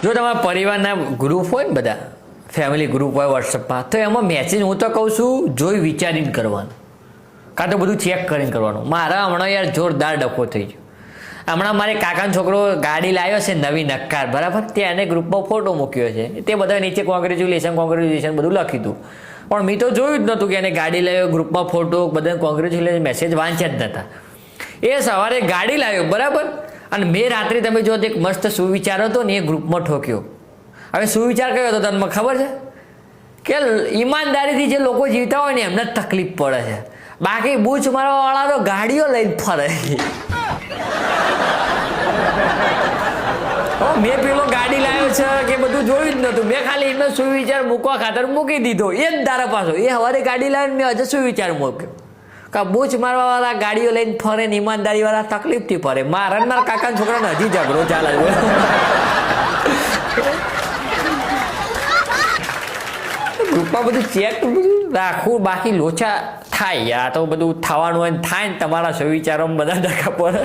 જો તમારા પરિવારના ગ્રુપ હોય ને બધા ફેમિલી ગ્રુપ હોય વોટ્સઅપમાં તો એમાં મેસેજ હું તો કહું છું જોઈ વિચારીને કરવાનું કાં તો બધું ચેક કરીને કરવાનું. મારા હમણાં યાર જોરદાર ડખો થઈ ગયો. હમણાં મારે કાકાનો છોકરો ગાડી લાવ્યો છે નવી નક્કાર બરાબર, ત્યાં એને ગ્રુપમાં ફોટો મૂક્યો છે, તે બધા નીચે કોંગ્રેચ્યુલેશન બધું લખી હતું, પણ મેં તો જોયું જ નહોતું કે એને ગાડી લાવ્યો, ગ્રુપમાં ફોટો બધા કોંગ્રેચ્યુલેશન મેસેજ વાંચ્યા જ નહોતા. એ સવારે ગાડી લાવ્યો બરાબર, અને મેં રાત્રે તમે જો એક મસ્ત સુવિચાર હતો ને એ ગ્રુપમાં ઠોક્યો. હવે સુવિચાર કયો હતો તમને ખબર છે કે ઈમાનદારીથી જે લોકો જીવતા હોય ને એમને તકલીફ પડે છે, બાકી બૂચ મારવાવાળા તો ગાડીઓ લઈને ફરે. મેં પેલો ગાડી લાવ્યો છે કે બધું જોયું જ નતું, મેં ખાલી એમને સુવિચાર મૂકવા ખાતર મૂકી દીધો. એ જ દારા પાછો એ સવારે ગાડી લાવીને મેં હજુ સુવિચાર મૂક્યો કે બૂચ મારવા વાળા ગાડીઓ લઈને ફરે ને ઈમાનદારી વાળા તકલીફથી ફરે. મારા કાકાના છોકરાને હજી ઝઘડો ચાલે ગ્રુપમાં બધું ચેક રાખવું, બાકી લોચા થાય યાર. તો બધું થવાનું હોય થાય ને તમારા સુવિચારોમાં બધા ડખા પડે.